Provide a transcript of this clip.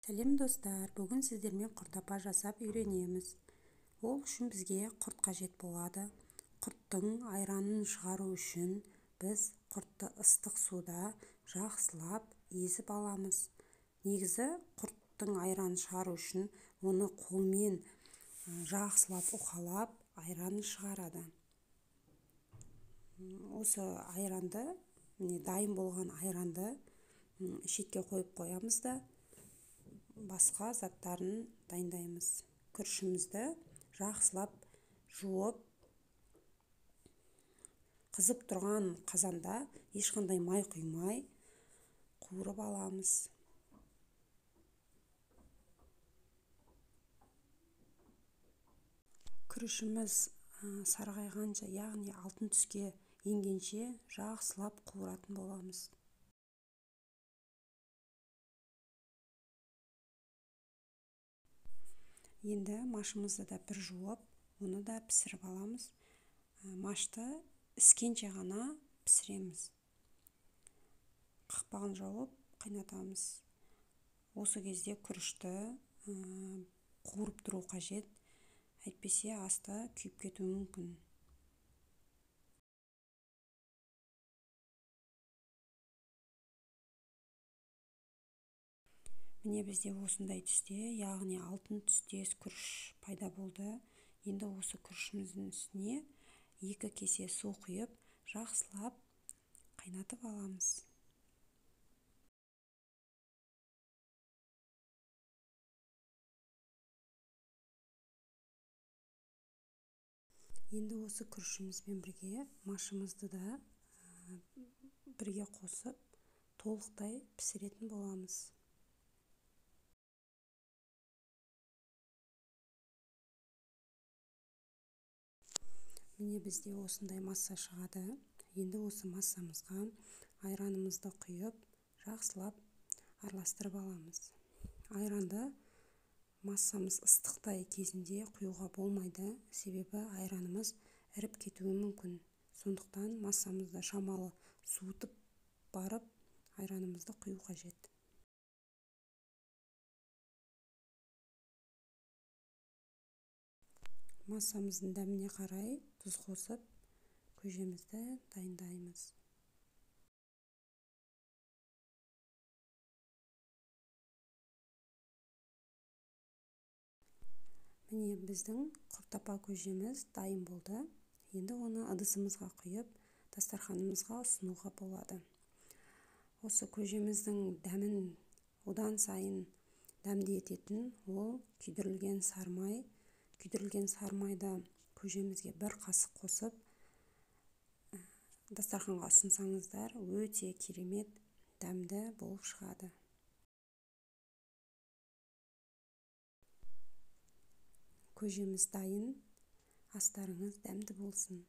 Сәлем достар, бүгін сіздермен құрт жасап үйренеміз. Ол үшін бізге құрт қажет болады. Құрттың айранын шығару үшін біз құртты ыстық суда жақсылап езіп аламыз. Негізі құрттың айранын шығару үшін оны қолмен жақсылап уқалап айранын шығарады. Осы айранды, дайын болған айранды шетке қойып қоямыз да басқа заттарын дайындаймыз. Күрішімізді жақсылап жуып, қызып тұрған қазанда ешқандай май құймай қуырып аламыз. Күрішіміз сарғайғанша, яғни алтын түске енгенше жақсылап қуыратын боламыз. Енді машымызды да бір жуып, оны да пісіріп аламыз. Машты іскенше ғана пісіреміз. Қақпағын жауып қайнатамыз. Осы кезде күрішті қуырып тұру қажет, әйтпесе асты күйіп кетуі мүмкін. Міне бізде осындай түсте, яғни алтын түстес күріш пайда болды. Енді осы күрішіміздің үстіне 2 кесе су құйып, жақсылап қайнатып аламыз. Енді осы күрішімізбен бірге машымызды да бірге қосып, толықтай пісіретін боламыз. Міне бізде осындай масса шығады. Енді осы массамызға айранымызды құйып, жақсылап араластырып аламыз. Айранды массамыз ыстықтай кезінде құюға болмайды, себебі айранымыз іріп кетуі мүмкін. Сондықтан массамызды шамалы суытып барып, айранымызды құю қажет. Массамыздың дәміне қарай тұз қосып, көжемізді дайындаймыз. Міне біздің құрт көжеміз дайын болды. Енді оны ыдысымызға құйып, дастарханымызға ұсынуға болады. Осы көжеміздің дәмін одан сайын дәмді ететін ол күйдірілген сармай. Күйдірілген сармайды көжемізге 1 қасық қосып, дастарханға ұсынсаңыздар, өте керемет дәмді болып шығады. Көжеміз дайын, астарыңыз дәмді болсын.